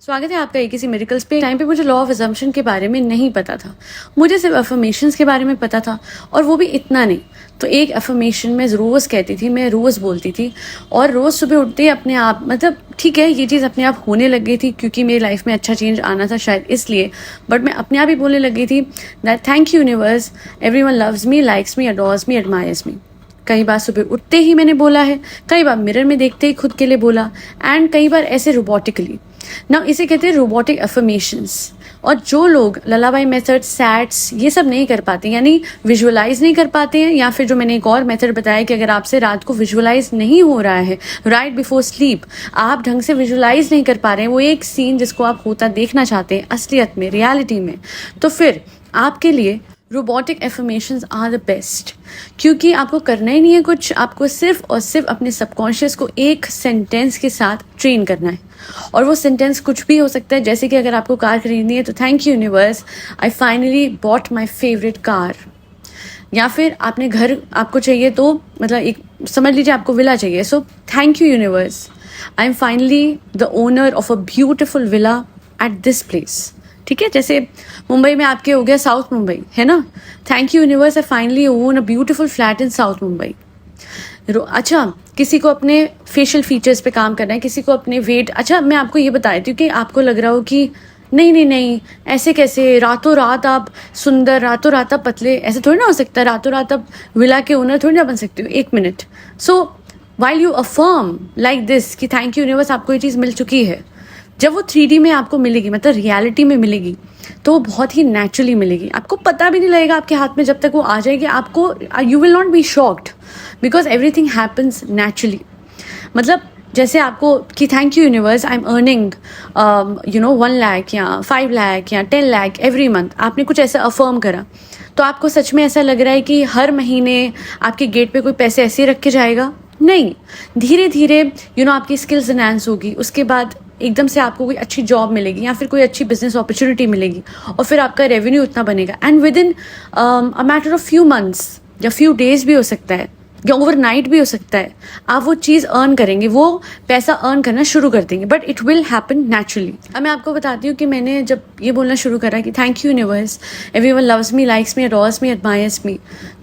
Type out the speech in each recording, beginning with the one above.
स्वागत है आपका किसी मेडिकल्स पे। टाइम पे मुझे लॉ ऑफ अजम्पशन के बारे में नहीं पता था, मुझे सिर्फ अफर्मेशंस के बारे में पता था, और वो भी इतना नहीं। तो एक अफर्मेशन मैं रोज़ कहती थी, मैं रोज़ बोलती थी, और रोज़ सुबह उठते ही अपने आप, मतलब ठीक है ये चीज़ अपने आप होने लग गई थी क्योंकि मेरी लाइफ में अच्छा चेंज आना था शायद इसलिए, बट मैं अपने आप ही बोलने लग गई थी that thank you universe, everyone loves me, likes me, adores me, admires me. कई बार सुबह उठते ही मैंने बोला है, कई बार मिरर में देखते ही खुद के लिए बोला, एंड कई बार ऐसे रोबोटिकली ना, इसे कहते हैं रोबोटिक अफर्मेशंस। और जो लोग ललाबाई मेथड, सैट्स ये सब नहीं कर पाते, यानी विजुअलाइज नहीं कर पाते हैं, या फिर जो मैंने एक और मेथड बताया कि अगर आपसे रात को विजुअलाइज नहीं हो रहा है राइट बिफोर स्लीप, आप ढंग से विजुअलाइज नहीं कर पा रहे हैं वो एक सीन जिसको आप होता देखना चाहते हैं असलियत में, रियलिटी में, तो फिर आपके लिए robotic affirmations are the best. क्योंकि आपको करना ही नहीं है कुछ, आपको सिर्फ और सिर्फ अपने सबकॉन्शियस को एक सेंटेंस के साथ ट्रेन करना है। और वो सेंटेंस कुछ भी हो सकता है, जैसे कि अगर आपको कार खरीदनी है तो thank you universe, I finally bought my favourite car. या फिर आपने घर आपको चाहिए तो मतलब एक समझ लीजिए आपको विला चाहिए, so thank you universe, I am finally the owner of a beautiful villa at this place. ठीक है, जैसे मुंबई में आपके हो गया साउथ मुंबई, है ना, thank you universe, I finally own a beautiful flat in south Mumbai. अच्छा, किसी को अपने फेशियल फीचर्स पे काम करना है, किसी को अपने वेट, अच्छा मैं आपको ये बता देती हूँ कि आपको लग रहा हो कि नहीं नहीं नहीं ऐसे कैसे, रातों रात आप सुंदर, रातों रात आप पतले, ऐसे थोड़ी ना हो सकता है, रातों रात आप विला के ओनर थोड़ी ना बन सकते हो। एक minute, so while you affirm like this कि थैंक यू यूनिवर्स, आपको ये चीज़ मिल चुकी है, जब वो 3D में आपको मिलेगी, मतलब रियलिटी में मिलेगी, तो वो बहुत ही नेचुरली मिलेगी, आपको पता भी नहीं लगेगा आपके हाथ में, जब तक वो आ जाएगी आपको, you will not be shocked because everything happens naturally. मतलब जैसे आपको कि thank you universe, I am earning 1 lakh या 5 लाख या 10 लाख एवरी मंथ, आपने कुछ ऐसा अफर्म करा, तो आपको सच में ऐसा लग रहा है कि हर महीने आपके गेट पे कोई पैसे ऐसे ही रख के जाएगा? नहीं, धीरे धीरे आपकी स्किल्स एनहांस होगी, उसके बाद एकदम से आपको कोई अच्छी जॉब मिलेगी या फिर कोई अच्छी बिजनेस अपॉर्चुनिटी मिलेगी, और फिर आपका रेवेन्यू उतना बनेगा, and with in a matter of few months या फ्यू डेज भी हो सकता है या ओवरनाइट भी हो सकता है, आप वो चीज़ अर्न करेंगे, वो पैसा अर्न करना शुरू कर देंगे, but it will happen naturally. अब मैं आपको बताती हूँ कि मैंने जब ये बोलना शुरू करा कि thank you universe, everyone loves me, likes me, adores me, admires me,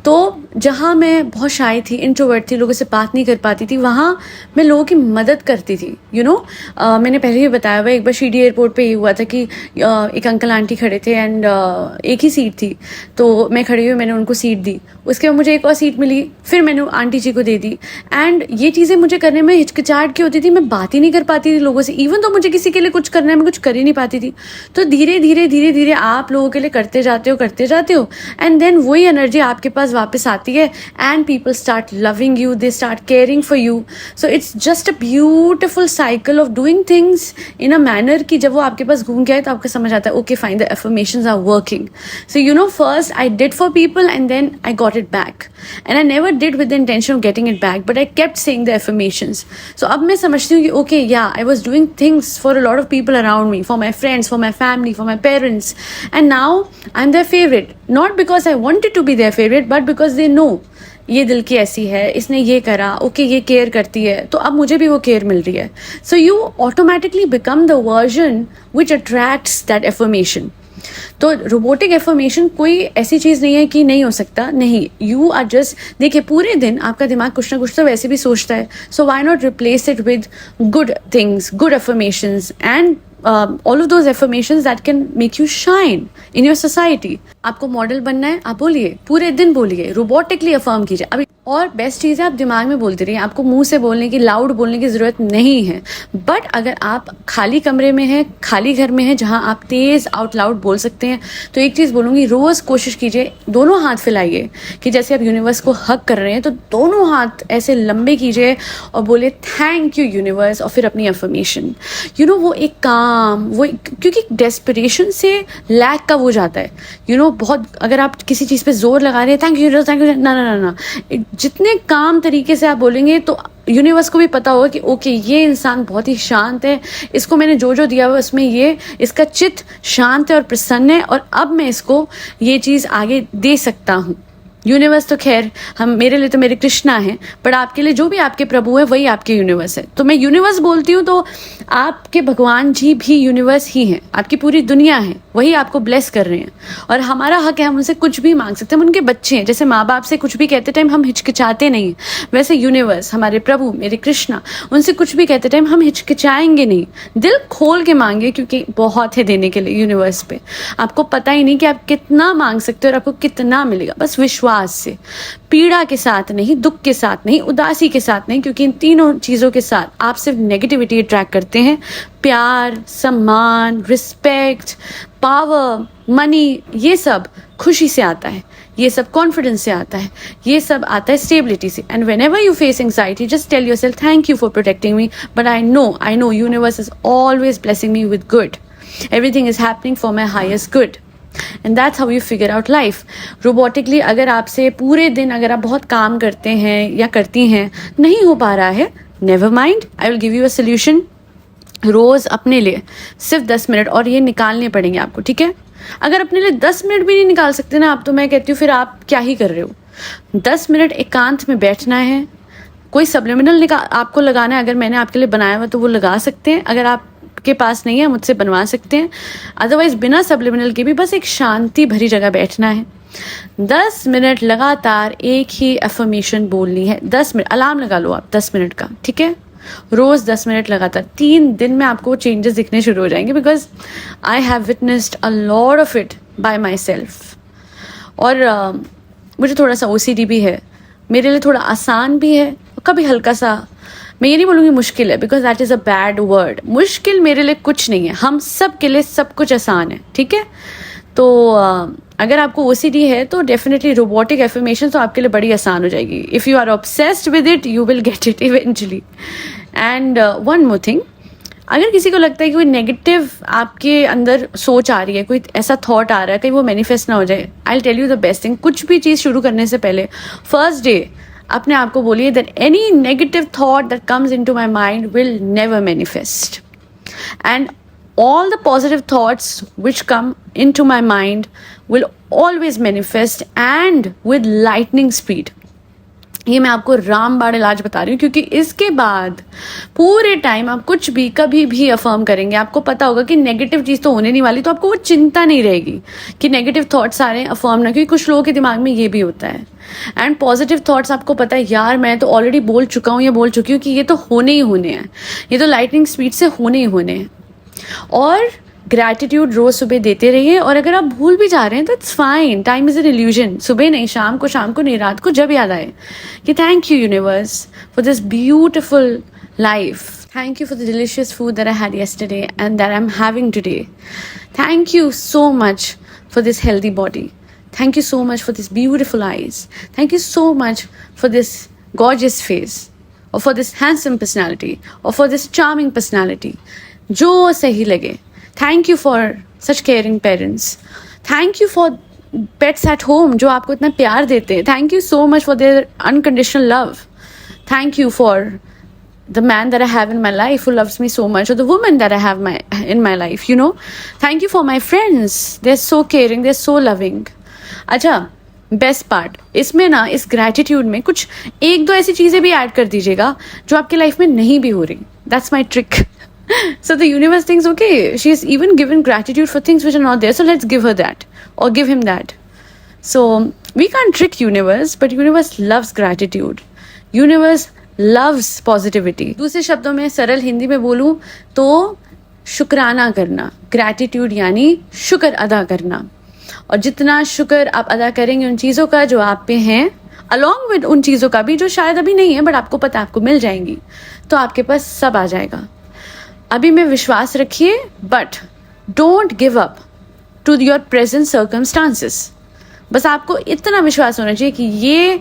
तो जहाँ मैं बहुत शाय थी, इंट्रोवर्ट थी, लोगों से बात नहीं कर पाती थी, वहाँ मैं लोगों की मदद करती थी। मैंने पहले ही बताया हुआ, एक बार शिरडी एयरपोर्ट पे ये हुआ था कि एक अंकल आंटी खड़े थे, एंड एक ही सीट थी, तो मैं खड़ी हुई, मैंने उनको सीट दी, उसके बाद मुझे एक और सीट मिली, फिर मैंने आंटी जी को दे दी। एंड ये चीज़ें मुझे करने में हिचकिचाहट की होती थी, मैं बात ही नहीं कर पाती थी लोगों से, इवन तो मुझे किसी के लिए कुछ करना है, मैं कुछ कर ही नहीं पाती थी। तो धीरे धीरे धीरे धीरे आप लोगों के लिए करते जाते हो, एंड देन वही एनर्जी आपके पास वापस आती है, and people start loving you, they start caring for you. So it's just a beautiful cycle of doing things in a manner कि जब वो आपके पास घूम के आए तो आपको समझ आता है okay fine, the affirmations are working. So first I did for people and then I got it back, and I never did with the intention of getting it back, but I kept saying the affirmations. So अब मैं समझती हूँ कि okay या I was doing things for a lot of people around me, for my friends, for my family, for my parents, and now I am their favourite, not because I wanted to be their favourite, but because they know ये दिल की ऐसी है, इसने ये करा, okay ये care करती है, तो अब मुझे भी वो केयर मिल रही है। So you automatically become the version which attracts that affirmation. तो रोबोटिक एफर्मेशन कोई ऐसी चीज़ नहीं है कि नहीं हो सकता, नहीं, यू आर जस्ट, देखिए पूरे दिन आपका दिमाग कुछ ना कुछ तो वैसे भी सोचता है, so why not replace it with good things, good affirmations, and all of those affirmations that can make you shine in your society। आपको मॉडल बनना है, आप बोलिए, पूरे दिन बोलिए, रोबोटिकली अफर्म कीजिए। अभी और बेस्ट चीज़ है आप दिमाग में बोलते रहिए, आपको मुंह से बोलने की, लाउड बोलने की ज़रूरत नहीं है। बट अगर आप खाली कमरे में हैं, खाली घर में हैं जहाँ आप तेज़ आउट लाउड बोल सकते हैं, तो एक चीज़ बोलूँगी, रोज़ कोशिश कीजिए, दोनों हाथ फैलाइए कि जैसे आप यूनिवर्स को हग कर रहे हैं, तो दोनों हाथ ऐसे लंबे कीजिए और बोले थैंक यू यूनिवर्स, और फिर अपनी अफर्मेशन, वो एक काम, वो क्योंकि डेस्परेशन से लैक का वो जाता है, बहुत, अगर आप किसी चीज़ पे जोर लगा रहे हैं, थैंक यू, ना ना ना ना, जितने काम तरीके से आप बोलेंगे तो यूनिवर्स को भी पता होगा कि ओके ये इंसान बहुत ही शांत है, इसको मैंने जो जो दिया हुआ उसमें ये, इसका चित्त शांत है और प्रसन्न है, और अब मैं इसको ये चीज़ आगे दे सकता हूँ। यूनिवर्स तो खैर हम मेरे लिए तो मेरे कृष्णा हैं, बट आपके लिए जो भी आपके प्रभु है वही आपके यूनिवर्स है। तो मैं यूनिवर्स बोलती हूँ तो आपके भगवान जी भी यूनिवर्स ही हैं, आपकी पूरी दुनिया है, वही आपको ब्लेस कर रहे हैं। और हमारा हक है, हम उनसे कुछ भी मांग सकते हैं, हम उनके बच्चे हैं। जैसे माँ बाप से कुछ भी कहते टाइम हम हिचकिचाते नहीं, वैसे यूनिवर्स हमारे प्रभु मेरे कृष्णा उनसे कुछ भी कहते टाइम हम हिचकिचाएंगे नहीं, दिल खोल के मांगे, क्योंकि बहुत है देने के लिए यूनिवर्स पे। आपको पता ही नहीं कि आप कितना मांग सकते हो और आपको कितना मिलेगा, बस विश्वास से, पीड़ा के साथ नहीं, दुख के साथ नहीं, उदासी के साथ नहीं, क्योंकि इन तीनों चीजों के साथ आप सिर्फ नेगेटिविटी अट्रैक्ट करते हैं। प्यार, सम्मान, रिस्पेक्ट, पावर, मनी, ये सब खुशी से आता है, ये सब कॉन्फिडेंस से आता है, ये सब आता है स्टेबिलिटी से। And whenever you face anxiety, just tell yourself thank you for protecting me, but I know universe is always blessing me with good. Everything is happening for my highest good. And that's how you figure out life. Robotically, अगर आपसे पूरे दिन अगर आप बहुत काम करते हैं या करती हैं, नहीं हो पा रहा है, never mind, I will give you a solution. रोज अपने लिए सिर्फ 10 मिनट, और ये निकालने पड़ेंगे आपको, ठीक है? अगर अपने लिए 10 मिनट भी नहीं निकाल सकते ना आप, तो मैं कहती हूँ फिर आप क्या ही कर रहे हो। 10 मिनट एकांत में बैठना है, कोई सब्लिमिनल आपको लगाना है, अगर मैंने आपके लिए बनाया हुआ तो वो लगा सकते हैं, अगर आपके पास नहीं है मुझसे बनवा सकते हैं। अदरवाइज बिना सब्लिमिनल के भी बस एक शांति भरी जगह बैठना है, 10 मिनट लगातार एक ही अफर्मेशन बोलनी है। 10 मिनट अलार्म लगा लो आप 10 मिनट का, ठीक है? रोज 10 मिनट लगातार, 3 दिन में आपको चेंजेस दिखने शुरू हो जाएंगे, because I have witnessed a lot of it by my self. और मुझे थोड़ा सा OCD भी है, मेरे लिए थोड़ा आसान भी है, कभी हल्का सा, मैं ये नहीं बोलूँगी मुश्किल है, because that is a bad word. मुश्किल मेरे लिए कुछ नहीं है, हम सब के लिए सब कुछ आसान है, ठीक है? तो अगर आपको OCD है तो डेफिनेटली रोबोटिक एफर्मेशन तो आपके लिए बड़ी आसान हो जाएगी। If you are obsessed with it, you will get it eventually. And one more thing, अगर किसी को लगता है कि कोई नेगेटिव आपके अंदर सोच आ रही है, कोई ऐसा थॉट आ रहा है, कहीं वो मैनिफेस्ट ना हो जाए, I will tell you the best thing. कुछ भी चीज़ शुरू करने से पहले फर्स्ट डे अपने आप को बोलिए that any negative thought that comes into my mind will never manifest, and all the positive thoughts which come into my mind will always manifest and with lightning speed. ये मैं आपको रामबाण इलाज बता रही हूँ, क्योंकि इसके बाद पूरे टाइम आप कुछ भी कभी भी अफर्म करेंगे, आपको पता होगा कि नेगेटिव चीज़ तो होने नहीं वाली, तो आपको वो चिंता नहीं रहेगी कि नेगेटिव थॉट्स आ रहे हैं, अफर्म ना, क्योंकि कुछ लोगों के दिमाग में ये भी होता है। एंड पॉजिटिव थॉट्स आपको पता है, यार मैं तो ऑलरेडी बोल चुका हूँ या बोल चुकी हूँ कि ये तो होने ही होने हैं, ये तो लाइटनिंग स्पीड से होने ही होने हैं। और ग्रैटिट्यूड रोज सुबह देते रहिए, और अगर आप भूल भी जा रहे हैं तो it's fine, time is an illusion. सुबह नहीं, शाम को नहीं, रात को जब याद आए कि thank you universe for this beautiful life, thank you for the delicious food that I had yesterday and that I'm having today, thank you so much for this healthy body, thank you so much for this beautiful eyes, thank you so much for this gorgeous face, or for this handsome personality, or for this charming personality, जो सही लगे। Thank you for such caring parents, thank you for pets at home जो आपको इतना प्यार देते हैं, thank you so much for their unconditional love, thank you for the man that I have in my life who loves me so much, or the woman that I have in my life, you know. Thank you for my friends, they're so caring, they're so loving. अच्छा, best part इसमें ना, इस gratitude में कुछ 1-2 ऐसी चीज़ें भी add कर दीजिएगा जो आपके लाइफ में नहीं भी हो रही। That's my trick. So the universe thinks, okay, she's even given gratitude for things which are not there, so let's give her that or give him that. So we can't trick universe, but universe loves gratitude. Universe loves positivity. दूसरे शब्दों में सरल हिंदी में बोलूं तो शुक्राना करना, gratitude यानी शुक्र अदा करना। और जितना शुक्र आप अदा करेंगे उन चीज़ों का जो आप पे हैं, अलॉन्ग विद उन चीज़ों का भी जो शायद अभी नहीं है बट आपको पता है आपको मिल जाएंगी, तो आपके पास सब आ जाएगा। अभी में विश्वास रखिए, but don't give up to your present circumstances. बस आपको इतना विश्वास होना चाहिए कि ये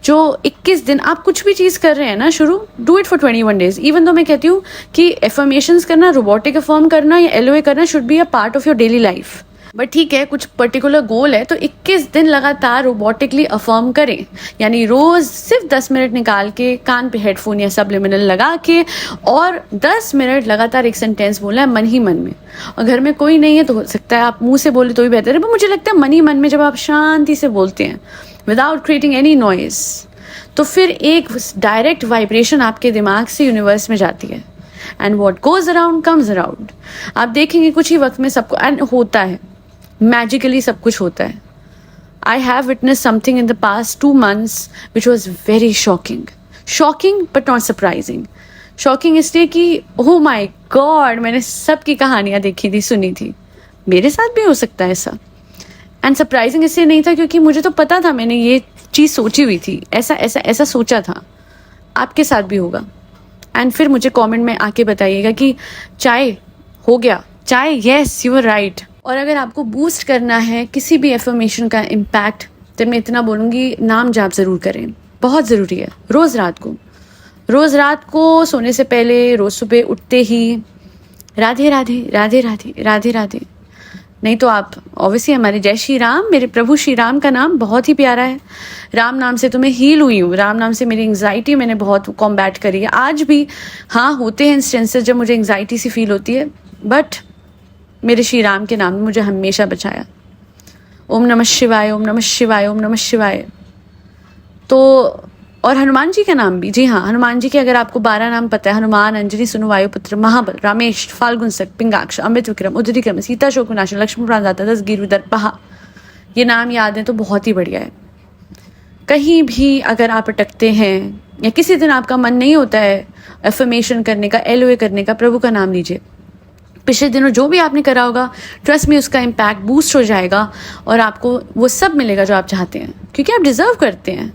जो 21 दिन आप कुछ भी चीज़ कर रहे हैं ना, शुरू do it for 21 days. Even तो मैं कहती हूँ कि एफर्मेशंस करना, रोबोटिक अफर्म करना या LOA करना should be a part of your daily life. But ठीक है, कुछ पर्टिकुलर गोल है तो 21 दिन लगातार रोबोटिकली अफर्म करें, यानी रोज सिर्फ 10 मिनट निकाल के कान पे हेडफोन या सब्लिमिनल लगा के और 10 मिनट लगातार एक सेंटेंस बोलना है मन ही मन में। और घर में कोई नहीं है तो हो सकता है आप मुंह से बोले तो भी बेहतर है, पर मुझे लगता है मन ही मन में जब आप शांति से बोलते हैं विदाउट क्रिएटिंग एनी नॉइज, तो फिर एक डायरेक्ट वाइब्रेशन आपके दिमाग से यूनिवर्स में जाती है। And what goes around comes around. आप देखेंगे कुछ ही वक्त में सबको एंड होता है, मैजिकली सब कुछ होता है। I have witnessed something in the past 2 months which was very shocking but not surprising. Shocking इसलिए कि oh my god, मैंने सबकी कहानियाँ देखी थी, सुनी थी, मेरे साथ भी हो सकता है ऐसा। एंड सरप्राइजिंग इसलिए नहीं था क्योंकि मुझे तो पता था, मैंने ये चीज़ सोची हुई थी, ऐसा सोचा था, आपके साथ भी होगा। एंड फिर मुझे कमेंट में आके बताइएगा कि चाय हो गया, चाय, यस यू आर राइट। और अगर आपको बूस्ट करना है किसी भी एफर्मेशन का इम्पैक्ट, तो मैं इतना बोलूँगी, नाम जाप ज़रूर करें, बहुत ज़रूरी है। रोज़ रात को सोने से पहले, रोज़ सुबह उठते ही राधे राधे राधे राधे राधे राधे। नहीं तो आप ऑब्वियसली हमारे जय श्री राम, मेरे प्रभु श्री राम का नाम बहुत ही प्यारा है। राम नाम से तो मैं हील हुई हूँ, राम नाम से मेरी एंग्जाइटी मैंने बहुत कॉम्बैट करी है। आज भी हाँ होते हैं इंस्टेंसेस जब मुझे एंग्जाइटी सी फील होती है, बट मेरे श्री राम के नाम ने मुझे हमेशा बचाया। ओम नमः शिवाय, ओम नमः शिवाय, ओम नमः शिवाय। तो और हनुमान जी का नाम भी, जी हाँ, हनुमान जी के अगर आपको 12 नाम पता है, हनुमान, अंजनी, सुनु, वायुपुत्र, महाबल, रामेश, फाल्गुन सक, पिंगाक्ष, अमृत विक्रम, उदरिक्रम, सीता शोकनाशन, लक्ष्मण प्राणदाता, दसगिरु दर्पहा, ये नाम याद है तो बहुत ही बढ़िया है। कहीं भी अगर आप अटकते हैं या किसी दिन आपका मन नहीं होता है एफर्मेशन करने का, LOA करने का, प्रभु का नाम लीजिए। पिछले दिनों जो भी आपने करा होगा, ट्रस्ट में उसका इम्पैक्ट बूस्ट हो जाएगा और आपको वो सब मिलेगा जो आप चाहते हैं, क्योंकि आप डिजर्व करते हैं।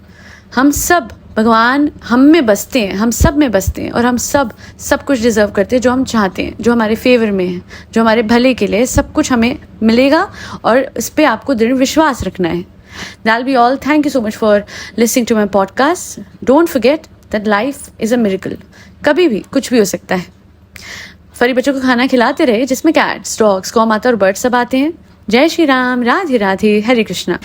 हम सब, भगवान हम में बसते हैं, हम सब में बसते हैं, और हम सब कुछ डिजर्व करते हैं जो हम चाहते हैं, जो हमारे फेवर में है, जो हमारे भले के लिए, सब कुछ हमें मिलेगा और इस पर आपको दृढ़ विश्वास रखना है। That'll be all. Thank you so much for listening to my podcast. Don't forget that life is a miracle. कभी भी कुछ भी हो सकता है। फरी बच्चों को खाना खिलाते रहे जिसमें कैट्स, डॉग्स, गौ माता और बर्ड्स सब आते हैं। जय श्री राम, राधे राधे, हरे कृष्णा।